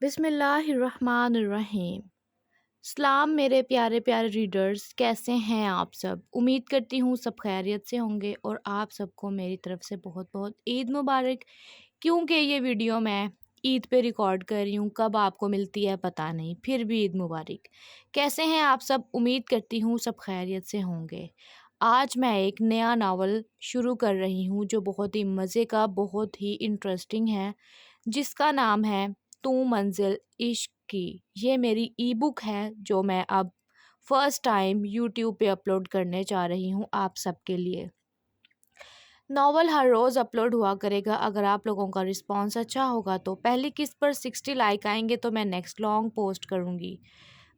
بسم اللہ الرحمن الرحیم۔ سلام میرے پیارے پیارے ریڈرز، کیسے ہیں آپ سب؟ امید کرتی ہوں سب خیریت سے ہوں گے اور آپ سب کو میری طرف سے بہت بہت عید مبارک۔ کیونکہ یہ ویڈیو میں عید پہ ریکارڈ کر رہی ہوں، کب آپ کو ملتی ہے پتہ نہیں، پھر بھی عید مبارک۔ کیسے ہیں آپ سب؟ امید کرتی ہوں سب خیریت سے ہوں گے۔ آج میں ایک نیا ناول شروع کر رہی ہوں جو بہت ہی مزے کا، بہت ہی انٹرسٹنگ ہے، جس کا نام ہے تو منزل عشق کی۔ یہ میری ای بک ہے جو میں اب فرسٹ ٹائم یوٹیوب پہ اپلوڈ کرنے جا رہی ہوں آپ سب کے لیے۔ ناول ہر روز اپلوڈ ہوا کرے گا۔ اگر آپ لوگوں کا رسپانس اچھا ہوگا تو پہلی قسط پر 60 لائک آئیں گے تو میں نیکسٹ لانگ پوسٹ کروں گی۔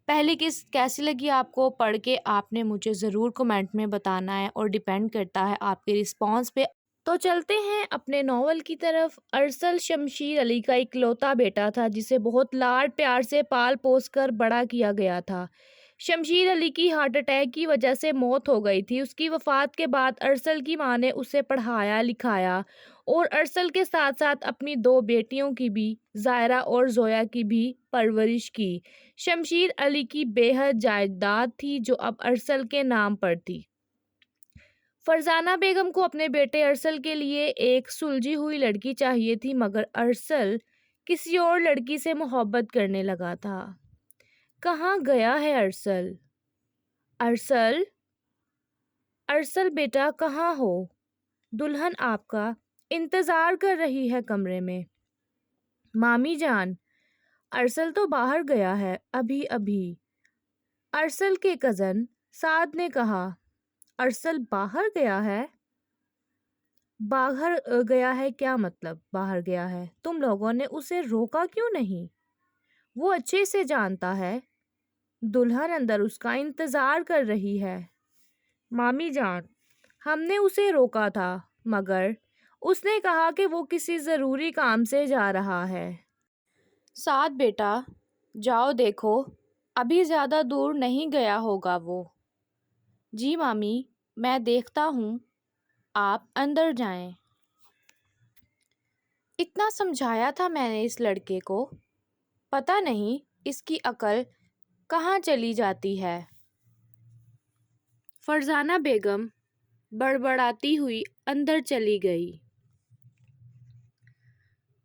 پہلی قسط کیسی لگی آپ کو پڑھ کے آپ نے مجھے ضرور کمنٹ میں بتانا ہے، اور ڈیپینڈ کرتا ہے آپ کے رسپانس پہ۔ تو چلتے ہیں اپنے ناول کی طرف۔ ارسل شمشیر علی کا اکلوتا بیٹا تھا جسے بہت لاڈ پیار سے پال پوس کر بڑا کیا گیا تھا۔ شمشیر علی کی ہارٹ اٹیک کی وجہ سے موت ہو گئی تھی۔ اس کی وفات کے بعد ارسل کی ماں نے اسے پڑھایا لکھایا اور ارسل کے ساتھ ساتھ اپنی 2 بیٹیوں کی بھی، زائرہ اور زویا کی بھی پرورش کی۔ شمشیر علی کی بے حد جائیداد تھی جو اب ارسل کے نام پر تھی۔ فرزانہ بیگم کو اپنے بیٹے ارسل کے لیے ایک سلجھی ہوئی لڑکی چاہیے تھی، مگر ارسل کسی اور لڑکی سے محبت کرنے لگا تھا۔ کہاں گیا ہے ارسل؟ ارسل، ارسل بیٹا کہاں ہو؟ دلہن آپ کا انتظار کر رہی ہے کمرے میں۔ مامی جان، ارسل تو باہر گیا ہے ابھی ابھی۔ ارسل کے کزن سعد نے کہا۔ ارسل باہر گیا ہے؟ باہر گیا ہے کیا مطلب باہر گیا ہے؟ تم لوگوں نے اسے روکا کیوں نہیں؟ وہ اچھے سے جانتا ہے دلہن اندر اس کا انتظار کر رہی ہے۔ مامی جان، ہم نے اسے روکا تھا مگر اس نے کہا کہ وہ کسی ضروری کام سے جا رہا ہے۔ سعد بیٹا، جاؤ دیکھو، ابھی زیادہ دور نہیں گیا ہوگا وہ۔ جی مامی، میں دیکھتا ہوں، آپ اندر جائیں۔ اتنا سمجھایا تھا میں نے اس لڑکے کو، پتہ نہیں اس کی عقل کہاں چلی جاتی ہے۔ فرزانہ بیگم بڑبڑاتی ہوئی اندر چلی گئی۔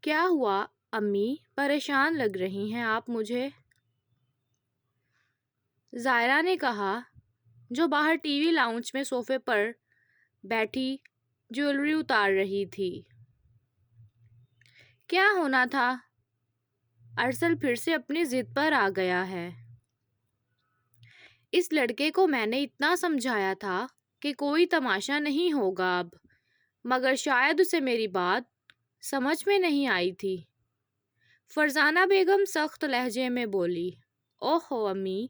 کیا ہوا امی؟ پریشان لگ رہی ہیں آپ مجھے؟ زائرہ نے کہا، جو باہر ٹی وی لاؤنج میں صوفے پر بیٹھی جیولری اتار رہی تھی۔ کیا ہونا تھا؟ ارسل پھر سے اپنی ضد پر آ گیا ہے۔ اس لڑکے کو میں نے اتنا سمجھایا تھا کہ کوئی تماشا نہیں ہوگا اب، مگر شاید اسے میری بات سمجھ میں نہیں آئی تھی۔ فرزانہ بیگم سخت لہجے میں بولی، اوہو امی،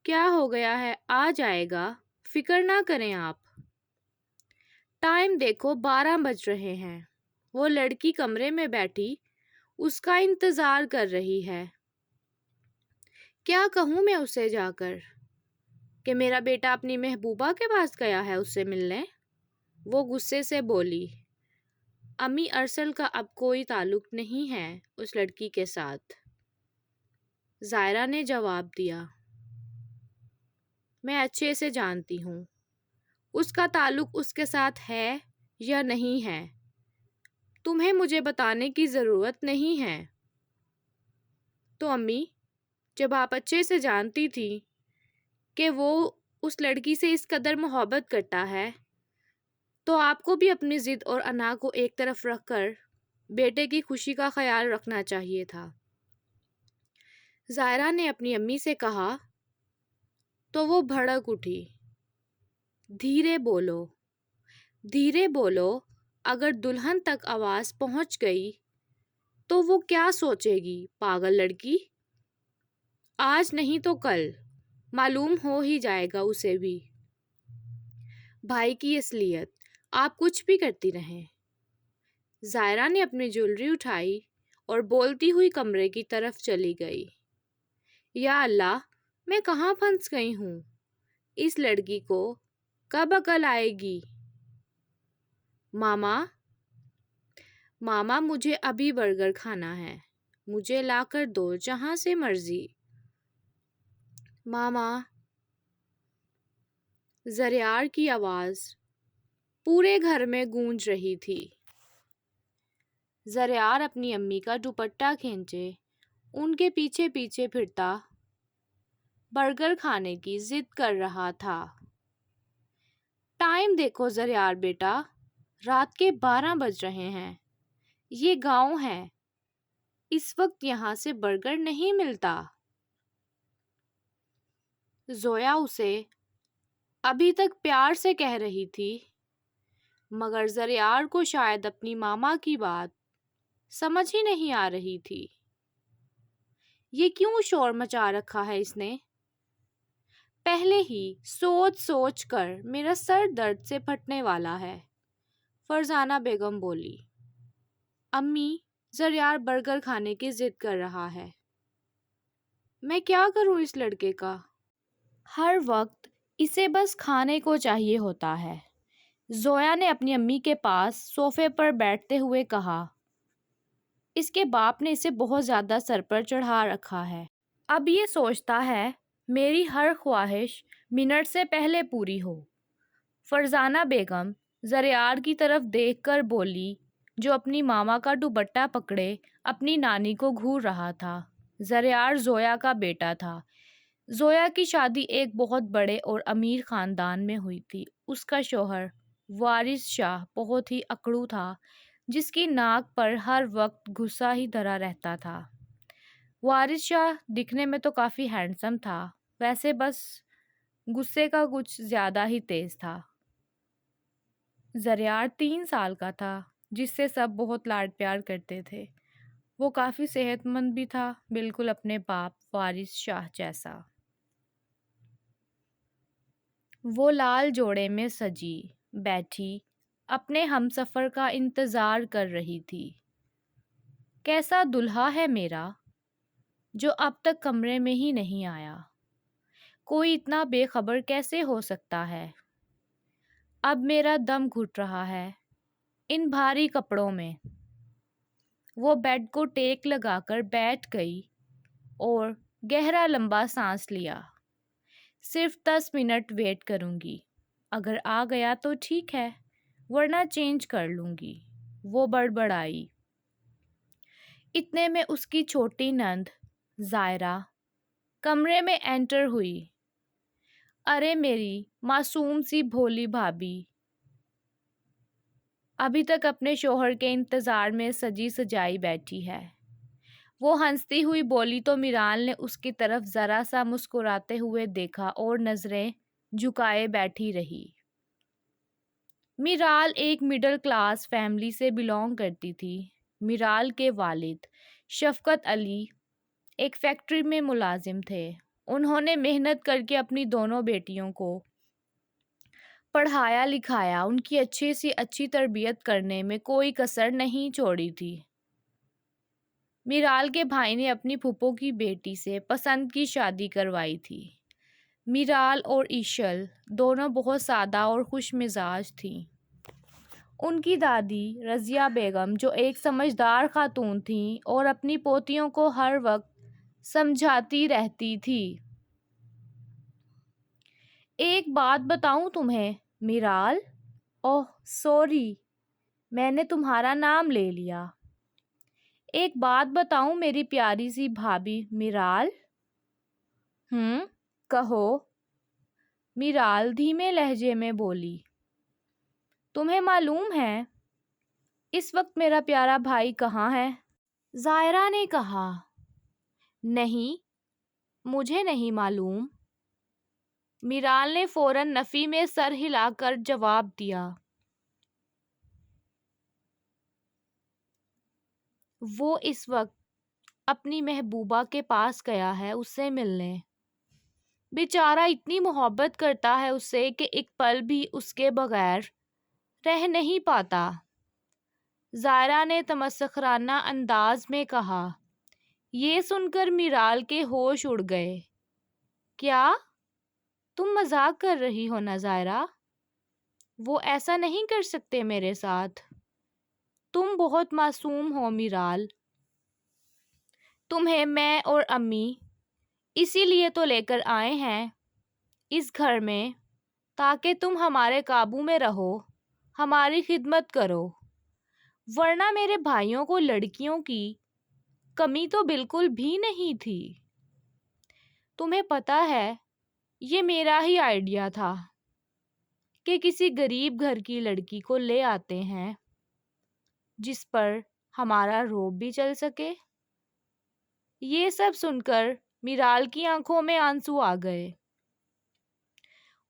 کیا ہو گیا ہے؟ آ جائے گا، فکر نہ کریں آپ۔ ٹائم دیکھو، 12 بج رہے ہیں۔ وہ لڑکی کمرے میں بیٹھی اس کا انتظار کر رہی ہے۔ کیا کہوں میں اسے جا کر کہ میرا بیٹا اپنی محبوبہ کے پاس گیا ہے اس سے ملنے؟ وہ غصے سے بولی، امی ارسل کا اب کوئی تعلق نہیں ہے اس لڑکی کے ساتھ۔ زائرہ نے جواب دیا، میں اچھے سے جانتی ہوں اس کا تعلق اس کے ساتھ ہے یا نہیں ہے، تمہیں مجھے بتانے کی ضرورت نہیں ہے۔ تو امی، جب آپ اچھے سے جانتی تھی کہ وہ اس لڑکی سے اس قدر محبت کرتا ہے تو آپ کو بھی اپنی ضد اور انا کو ایک طرف رکھ کر بیٹے کی خوشی کا خیال رکھنا چاہیے تھا۔ زائرہ نے اپنی امی سے کہا تو وہ بھڑک اٹھی۔ دھیرے بولو، دھیرے بولو، اگر دلہن تک آواز پہنچ گئی تو وہ کیا سوچے گی؟ پاگل لڑکی، آج نہیں تو کل معلوم ہو ہی جائے گا اسے بھی۔ بھائی کی اصلیت، آپ کچھ بھی کرتی رہیں۔ زائرہ نے اپنی جیولری اٹھائی اور بولتی ہوئی کمرے کی طرف چلی گئی۔ یا اللہ، میں کہاں پھنس گئی ہوں؟ اس لڑکی کو کب عقل آئے گی؟ ماما، ماما مجھے ابھی برگر کھانا ہے، مجھے لا کر دو جہاں سے مرضی۔ ماما، زریار کی آواز پورے گھر میں گونج رہی تھی۔ زریار اپنی امی کا دوپٹہ کھینچے ان کے پیچھے پیچھے پھرتا برگر کھانے کی ضد کر رہا تھا۔ ٹائم دیکھو زریار بیٹا، رات کے 12 بج رہے ہیں۔ یہ گاؤں ہے، اس وقت یہاں سے برگر نہیں ملتا۔ زویا اسے ابھی تک پیار سے کہہ رہی تھی، مگر زریار کو شاید اپنی ماما کی بات سمجھ ہی نہیں آ رہی تھی۔ یہ کیوں شور مچا رکھا ہے اس نے؟ پہلے ہی سوچ سوچ کر میرا سر درد سے پھٹنے والا ہے، فرزانہ بیگم بولی۔ امی، زریار برگر کھانے کی ضد کر رہا ہے۔ میں کیا کروں اس لڑکے کا؟ ہر وقت اسے بس کھانے کو چاہیے ہوتا ہے، زویا نے اپنی امی کے پاس صوفے پر بیٹھتے ہوئے کہا۔ اس کے باپ نے اسے بہت زیادہ سر پر چڑھا رکھا ہے۔ اب یہ سوچتا ہے میری ہر خواہش منٹ سے پہلے پوری ہو۔ فرزانہ بیگم زریار کی طرف دیکھ کر بولی، جو اپنی ماما کا دوپٹہ پکڑے اپنی نانی کو گھور رہا تھا۔ زریار زویا کا بیٹا تھا۔ زویا کی شادی ایک بہت بڑے اور امیر خاندان میں ہوئی تھی۔ اس کا شوہر وارث شاہ بہت ہی اکڑو تھا، جس کی ناک پر ہر وقت غصہ ہی دھرا رہتا تھا۔ وارث شاہ دکھنے میں تو کافی ہینڈسم تھا، ویسے بس غصے کا کچھ زیادہ ہی تیز تھا۔ زریار 3 سال کا تھا، جس سے سب بہت لاڈ پیار کرتے تھے۔ وہ کافی صحت مند بھی تھا، بالکل اپنے باپ وارث شاہ جیسا۔ وہ لال جوڑے میں سجی بیٹھی اپنے ہمسفر کا انتظار کر رہی تھی۔ کیسا دلہا ہے میرا، جو اب تک کمرے میں ہی نہیں آیا؟ کوئی اتنا بے خبر کیسے ہو سکتا ہے؟ اب میرا دم گھٹ رہا ہے ان بھاری کپڑوں میں۔ وہ بیڈ کو ٹیک لگا کر بیٹھ گئی اور گہرا لمبا سانس لیا۔ صرف 10 منٹ ویٹ کروں گی، اگر آ گیا تو ٹھیک ہے، ورنہ چینج کر لوں گی، وہ بڑبڑائی۔ اتنے میں اس کی چھوٹی نند زائرہ کمرے میں انٹر ہوئی۔ ارے میری معصوم سی بھولی بھابھی، ابھی تک اپنے شوہر کے انتظار میں سجی سجائی بیٹھی ہے۔ وہ ہنستی ہوئی بولی تو میرال نے اس کی طرف ذرا سا مسکراتے ہوئے دیکھا اور نظریں جھکائے بیٹھی رہی۔ میرال ایک مڈل کلاس فیملی سے بلانگ کرتی تھی۔ میرال کے والد شفقت علی ایک فیکٹری میں ملازم تھے۔ انہوں نے محنت کر کے اپنی دونوں بیٹیوں کو پڑھایا لکھایا، ان کی اچھی سی اچھی تربیت کرنے میں کوئی کسر نہیں چھوڑی تھی۔ میرال کے بھائی نے اپنی پھپھو کی بیٹی سے پسند کی شادی کروائی تھی۔ میرال اور ایشل دونوں بہت سادہ اور خوش مزاج تھیں۔ ان کی دادی رضیہ بیگم، جو ایک سمجھدار خاتون تھیں اور اپنی پوتیوں کو ہر وقت سمجھاتی رہتی تھی۔ ایک بات بتاؤں تمہیں میرال؟ اوہ سوری، میں نے تمہارا نام لے لیا۔ ایک بات بتاؤں میری پیاری سی بھابھی میرال؟ کہو، میرال دھیمے لہجے میں بولی۔ تمہیں معلوم ہے اس وقت میرا پیارا بھائی کہاں ہے؟ زائرہ نے کہا۔ نہیں، مجھے نہیں معلوم، میرال نے فوراً نفی میں سر ہلا کر جواب دیا۔ وہ اس وقت اپنی محبوبہ کے پاس گیا ہے اس سے ملنے۔ بیچارہ اتنی محبت کرتا ہے اس سے کہ ایک پل بھی اس کے بغیر رہ نہیں پاتا۔ زائرہ نے تمسخرانہ انداز میں کہا۔ یہ سن کر میرال کے ہوش اڑ گئے۔ کیا تم مذاق کر رہی ہو نا زائرہ؟ وہ ایسا نہیں کر سکتے میرے ساتھ۔ تم بہت معصوم ہو میرال۔ تمہیں میں اور امی اسی لیے تو لے کر آئے ہیں اس گھر میں، تاکہ تم ہمارے قابو میں رہو، ہماری خدمت کرو، ورنہ میرے بھائیوں کو لڑکیوں کی کمی تو بالکل بھی نہیں تھی۔ تمہیں پتہ ہے یہ میرا ہی آئیڈیا تھا کہ کسی غریب گھر کی لڑکی کو لے آتے ہیں جس پر ہمارا رعب بھی چل سکے۔ یہ سب سن کر میرال کی آنکھوں میں آنسو آ گئے۔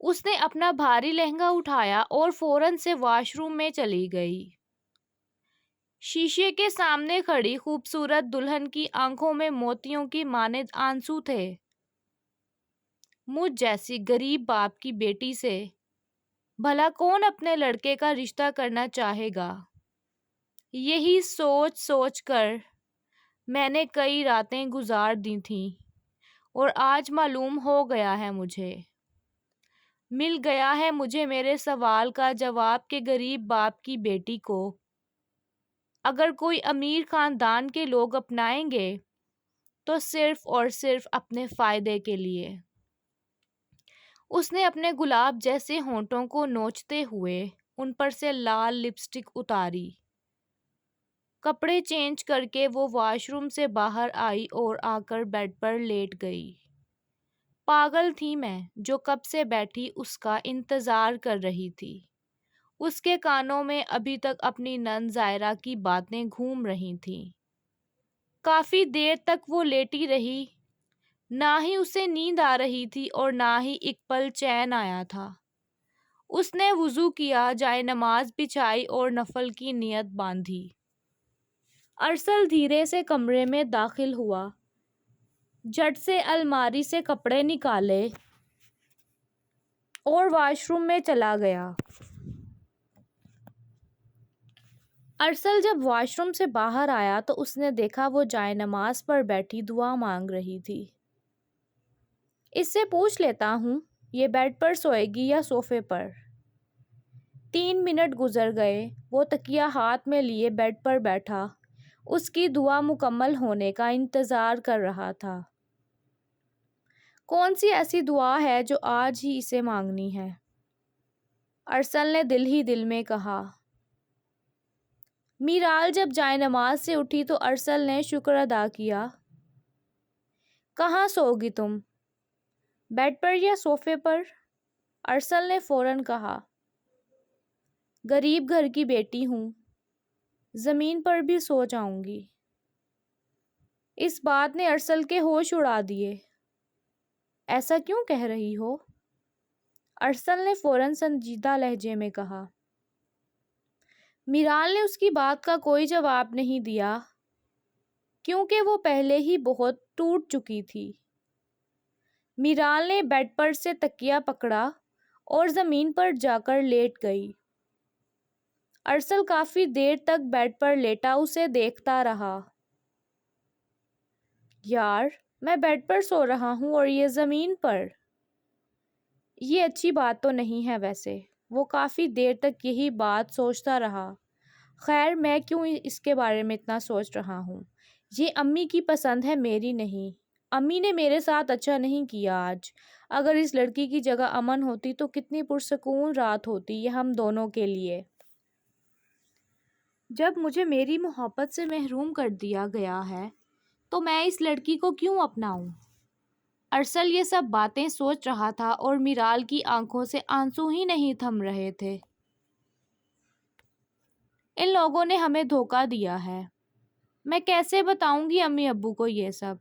اس نے اپنا بھاری لہنگا اٹھایا اور فوراً سے واش روم میں چلی گئی۔ شیشے کے سامنے کھڑی خوبصورت دلہن کی آنکھوں میں موتیوں کی مانند آنسو تھے۔ مجھ جیسی غریب باپ کی بیٹی سے بھلا کون اپنے لڑکے کا رشتہ کرنا چاہے گا؟ یہی سوچ سوچ کر میں نے کئی راتیں گزار دی تھیں، اور آج معلوم ہو گیا ہے، مل گیا ہے مجھے میرے سوال کا جواب کہ غریب باپ کی بیٹی کو اگر کوئی امیر خاندان کے لوگ اپنائیں گے تو صرف اور صرف اپنے فائدے کے لیے۔ اس نے اپنے گلاب جیسے ہونٹوں کو نوچتے ہوئے ان پر سے لال لپسٹک اتاری۔ کپڑے چینج کر کے وہ واش روم سے باہر آئی اور آ کر بیڈ پر لیٹ گئی۔ پاگل تھی میں جو کب سے بیٹھی اس کا انتظار کر رہی تھی۔ اس کے کانوں میں ابھی تک اپنی نند زائرہ کی باتیں گھوم رہی تھیں۔ کافی دیر تک وہ لیٹی رہی، نہ ہی اسے نیند آ رہی تھی اور نہ ہی ایک پل چین آیا تھا۔ اس نے وضو کیا، جائے نماز بچھائی اور نفل کی نیت باندھی۔ ارسل دھیرے سے کمرے میں داخل ہوا، جھٹ سے الماری سے کپڑے نکالے اور واش روم میں چلا گیا۔ ارسل جب واش روم سے باہر آیا تو اس نے دیکھا وہ جائے نماز پر بیٹھی دعا مانگ رہی تھی۔ اس سے پوچھ لیتا ہوں یہ بیڈ پر سوئے گی یا صوفے پر؟ 3 منٹ گزر گئے۔ وہ تکیہ ہاتھ میں لیے بیڈ پر بیٹھا، اس کی دعا مکمل ہونے کا انتظار کر رہا تھا۔ کون سی ایسی دعا ہے جو آج ہی اسے مانگنی ہے؟ ارسل نے دل ہی دل میں کہا۔ میرال جب جائے نماز سے اٹھی تو ارسل نے شکر ادا کیا۔ کہاں سو گی تم؟ بیڈ پر یا صوفے پر؟ ارسل نے فوراً کہا۔ غریب گھر کی بیٹی ہوں، زمین پر بھی سو جاؤں گی۔ اس بات نے ارسل کے ہوش اڑا دیے۔ ایسا کیوں کہہ رہی ہو؟ ارسل نے فوراً سنجیدہ لہجے میں کہا۔ میرال نے اس کی بات کا کوئی جواب نہیں دیا، کیونکہ وہ پہلے ہی بہت ٹوٹ چکی تھی۔ میرال نے بیڈ پر سے تکیہ پکڑا اور زمین پر جا کر لیٹ گئی۔ ارسل کافی دیر تک بیڈ پر لیٹا اسے دیکھتا رہا۔ یار، میں بیڈ پر سو رہا ہوں اور یہ زمین پر۔ یہ اچھی بات تو نہیں ہے ویسے۔ وہ کافی دیر تک یہی بات سوچتا رہا۔ خیر، میں کیوں اس کے بارے میں اتنا سوچ رہا ہوں؟ یہ امی کی پسند ہے، میری نہیں۔ امی نے میرے ساتھ اچھا نہیں کیا آج۔ اگر اس لڑکی کی جگہ امن ہوتی تو کتنی پرسکون رات ہوتی یہ ہم دونوں کے لیے۔ جب مجھے میری محبت سے محروم کر دیا گیا ہے تو میں اس لڑکی کو کیوں اپناؤں؟ ارسل یہ سب باتیں سوچ رہا تھا اور میرال کی آنکھوں سے آنسو ہی نہیں تھم رہے تھے۔ ان لوگوں نے ہمیں دھوکہ دیا ہے۔ میں کیسے بتاؤں گی امی ابو کو یہ سب؟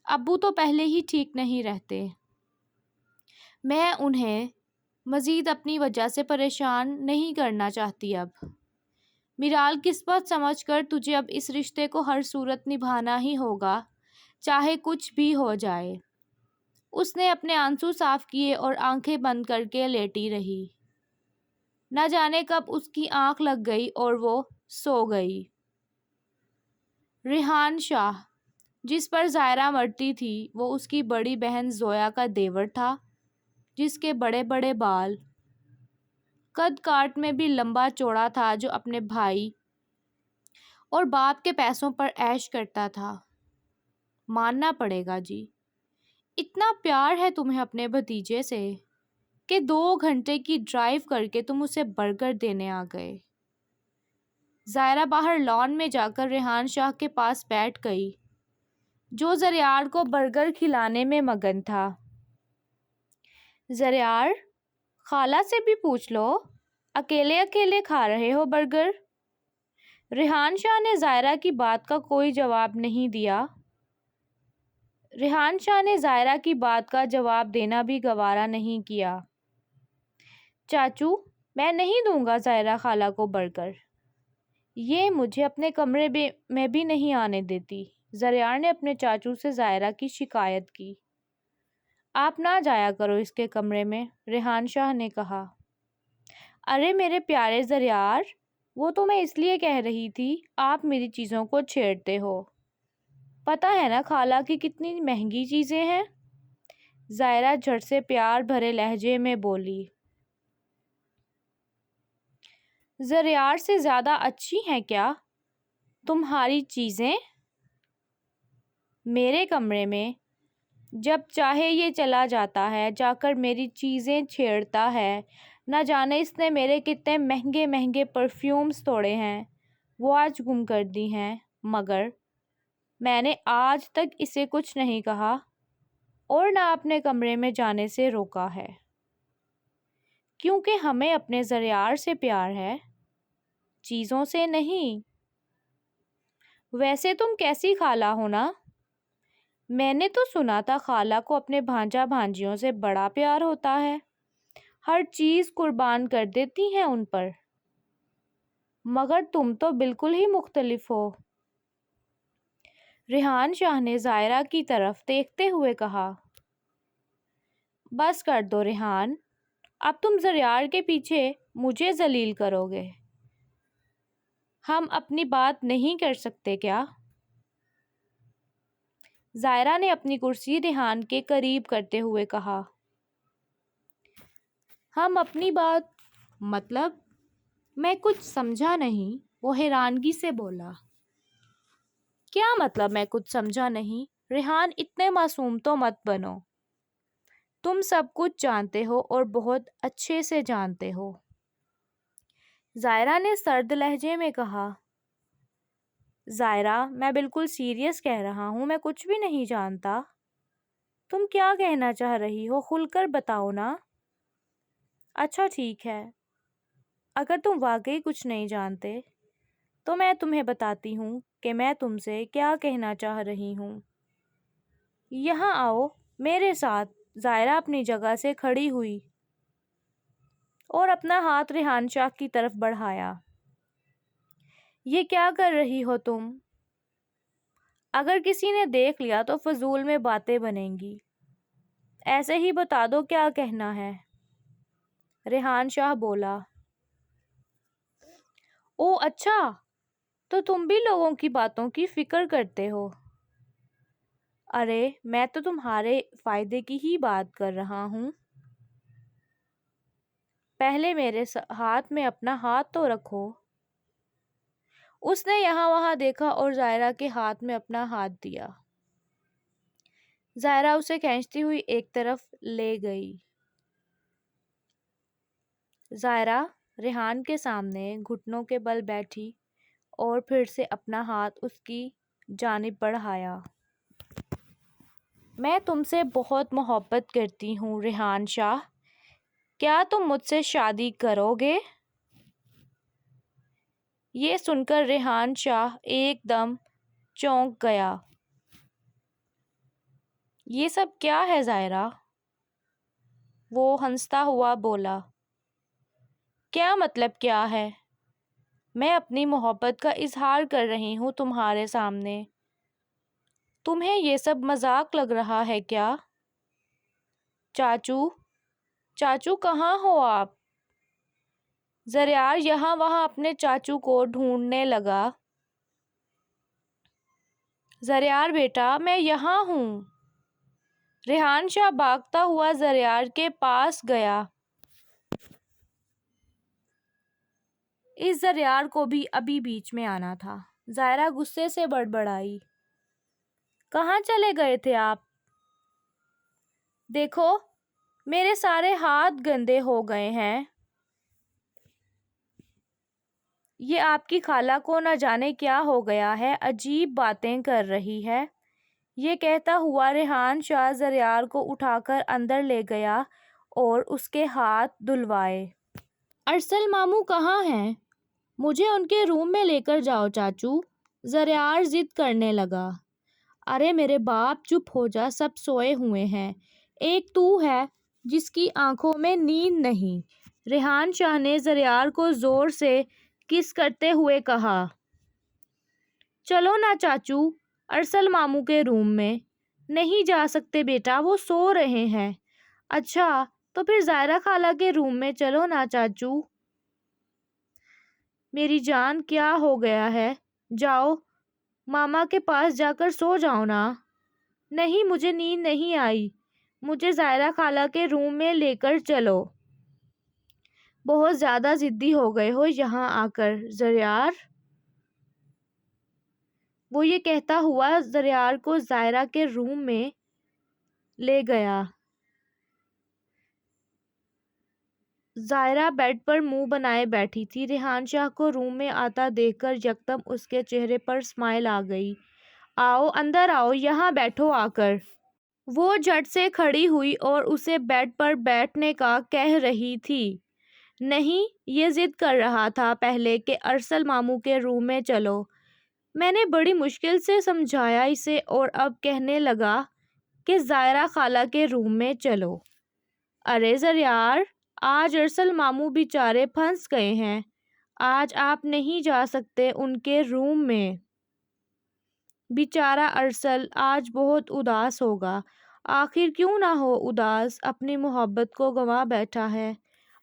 ابو تو پہلے ہی ٹھیک نہیں رہتے۔ میں انہیں مزید اپنی وجہ سے پریشان نہیں کرنا چاہتی اب۔ میرال، قسمت سمجھ کر تجھے اب اس رشتے کو ہر صورت نبھانا ہی ہوگا، چاہے کچھ بھی ہو جائے۔ اس نے اپنے آنسو صاف کیے اور آنکھیں بند کر کے لیٹی رہی۔ نہ جانے کب اس کی آنکھ لگ گئی اور وہ سو گئی۔ ریحان شاہ، جس پر زائرہ مرتی تھی، وہ اس کی بڑی بہن زویا کا دیور تھا، جس کے بڑے بڑے بال قد کاٹ میں بھی لمبا چوڑا تھا، جو اپنے بھائی اور باپ کے پیسوں پر عیش کرتا تھا۔ ماننا پڑے گا جی، اتنا پیار ہے تمہیں اپنے بھتیجے سے کہ 2 گھنٹے کی ڈرائیو کر کے تم اسے برگر دینے آ گئے۔ زائرہ باہر لان میں جا کر ریحان شاہ کے پاس بیٹھ گئی جو زریار کو برگر کھلانے میں مگن تھا۔ زریار، خالہ سے بھی پوچھ لو، اکیلے اکیلے کھا رہے ہو برگر؟ ریحان شاہ نے زائرہ کی بات کا کوئی جواب نہیں دیا۔ ریحان شاہ نے زائرہ کی بات کا جواب دینا بھی گوارا نہیں کیا۔ چاچو، میں نہیں دوں گا زائرہ خالہ کو برگر، یہ مجھے اپنے کمرے میں بھی نہیں آنے دیتی۔ زریار نے اپنے چاچو سے زائرہ کی شکایت کی۔ آپ نہ جایا کرو اس کے کمرے میں، ریحان شاہ نے کہا۔ ارے میرے پیارے زریار، وہ تو میں اس لیے کہہ رہی تھی، آپ میری چیزوں کو چھیڑتے ہو، پتہ ہے نا خالہ کی کتنی مہنگی چیزیں ہیں؟ زائرہ جھٹ سے پیار بھرے لہجے میں بولی۔ زریار سے زیادہ اچھی ہیں کیا تمہاری چیزیں؟ میرے کمرے میں جب چاہے یہ چلا جاتا ہے، جا کر میری چیزیں چھیڑتا ہے، نہ جانے اس نے میرے کتنے مہنگے مہنگے پرفیومز توڑے ہیں، وہ آج گم کر دی ہیں، مگر میں نے آج تک اسے کچھ نہیں کہا اور نہ اپنے کمرے میں جانے سے روکا ہے، کیونکہ ہمیں اپنے زریار سے پیار ہے، چیزوں سے نہیں۔ ویسے تم کیسی خالہ ہو نا؟ میں نے تو سنا تھا خالہ کو اپنے بھانجا بھانجیوں سے بڑا پیار ہوتا ہے، ہر چیز قربان کر دیتی ہیں ان پر، مگر تم تو بالکل ہی مختلف ہو۔ ریحان شاہ نے زائرہ کی طرف دیکھتے ہوئے کہا۔ بس کر دو ریحان، اب تم زریار کے پیچھے مجھے ذلیل کرو گے، ہم اپنی بات نہیں کر سکتے کیا؟ زائرہ نے اپنی کرسی ریحان کے قریب کرتے ہوئے کہا۔ ہم اپنی بات مطلب؟ میں کچھ سمجھا نہیں، وہ حیرانگی سے بولا۔ کیا مطلب میں کچھ سمجھا نہیں؟ ریحان، اتنے معصوم تو مت بنو، تم سب کچھ جانتے ہو اور بہت اچھے سے جانتے ہو، زائرہ نے سرد لہجے میں کہا۔ زائرہ، میں بالکل سیریس کہہ رہا ہوں، میں کچھ بھی نہیں جانتا۔ تم کیا کہنا چاہ رہی ہو، کھل کر بتاؤ نا۔ اچھا ٹھیک ہے، اگر تم واقعی کچھ نہیں جانتے تو میں تمہیں بتاتی ہوں کہ میں تم سے کیا کہنا چاہ رہی ہوں۔ یہاں آؤ میرے ساتھ۔ زائرہ اپنی جگہ سے کھڑی ہوئی اور اپنا ہاتھ ریحان شاہ کی طرف بڑھایا۔ یہ کیا کر رہی ہو تم؟ اگر کسی نے دیکھ لیا تو فضول میں باتیں بنیں گی، ایسے ہی بتا دو کیا کہنا ہے، ریحان شاہ بولا۔ او اچھا، تو تم بھی لوگوں کی باتوں کی فکر کرتے ہو۔ ارے میں تو تمہارے فائدے کی ہی بات کر رہا ہوں، پہلے میرے ہاتھ میں اپنا ہاتھ تو رکھو۔ اس نے یہاں وہاں دیکھا اور زائرہ کے ہاتھ میں اپنا ہاتھ دیا۔ زائرہ اسے کھینچتی ہوئی ایک طرف لے گئی۔ زائرہ ریحان کے سامنے گھٹنوں کے بل بیٹھی اور پھر سے اپنا ہاتھ اس کی جانب بڑھایا۔ میں تم سے بہت محبت کرتی ہوں ریحان شاہ، کیا تم مجھ سے شادی کرو گے؟ یہ سن کر ریحان شاہ ایک دم چونک گیا۔ یہ سب کیا ہے زائرہ؟ وہ ہنستا ہوا بولا۔ کیا مطلب کیا ہے؟ میں اپنی محبت کا اظہار کر رہی ہوں تمہارے سامنے، تمہیں یہ سب مذاق لگ رہا ہے کیا؟ چاچو کہاں ہو آپ؟ زریار یہاں وہاں اپنے چاچو کو ڈھونڈنے لگا۔ زریار بیٹا، میں یہاں ہوں۔ ریحان شاہ بھاگتا ہوا زریار کے پاس گیا۔ اس زریار کو بھی ابھی بیچ میں آنا تھا، زائرہ غصے سے بڑبڑائی۔ کہاں چلے گئے تھے آپ؟ دیکھو میرے سارے ہاتھ گندے ہو گئے ہیں۔ یہ آپ کی خالہ کو نہ جانے کیا ہو گیا ہے، عجیب باتیں کر رہی ہے۔ یہ کہتا ہوا ریحان شاہ زریار کو اٹھا کر اندر لے گیا اور اس کے ہاتھ دھلوائے۔ ارسل ماموں کہاں ہیں؟ مجھے ان کے روم میں لے کر جاؤ چاچو، زریار ضد کرنے لگا۔ ارے میرے باپ چپ ہو جا، سب سوئے ہوئے ہیں، ایک تو ہے جس کی آنکھوں میں نیند نہیں، ریحان شاہ نے زریار کو زور سے کس کرتے ہوئے کہا۔ چلو نا چاچو ارسل ماموں کے روم میں۔ نہیں جا سکتے بیٹا، وہ سو رہے ہیں۔ اچھا تو پھر زائرہ خالہ کے روم میں چلو نا چاچو۔ میری جان کیا ہو گیا ہے؟ جاؤ ماما کے پاس جا کر سو جاؤ نا۔ نہیں مجھے نیند نہیں آئی، مجھے زائرہ خالہ کے روم میں لے کر چلو۔ بہت زیادہ ضدی ہو گئے ہو یہاں آ کر زریار۔ وہ یہ کہتا ہوا زریار کو زائرہ کے روم میں لے گیا۔ زائرہ بیڈ پر منہ بنائے بیٹھی تھی۔ ریحان شاہ کو روم میں آتا دیکھ کر یکدم اس کے چہرے پر اسمائل آ گئی۔ آؤ اندر آؤ، یہاں بیٹھو آ کر۔ وہ جھٹ سے کھڑی ہوئی اور اسے بیڈ پر بیٹھنے کا کہہ رہی تھی۔ نہیں، یہ ضد کر رہا تھا پہلے کہ ارسل ماموں کے روم میں چلو۔ میں نے بڑی مشکل سے سمجھایا اسے اور اب کہنے لگا کہ زائرہ خالہ کے روم میں چلو۔ ارے زریار، آج ارسل ماموں بیچارے پھنس گئے ہیں، آج آپ نہیں جا سکتے ان کے روم میں۔ بیچارہ ارسل آج بہت اداس ہوگا۔ آخر کیوں نہ ہو اداس، اپنی محبت کو گنوا بیٹھا ہے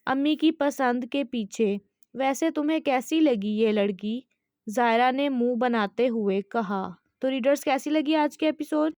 امی کی پسند کے پیچھے۔ ویسے تمہیں کیسی لگی یہ لڑکی؟ زائرہ نے منہ بناتے ہوئے کہا۔ تو ریڈرز کیسی لگی آج کے ایپیسوڈ؟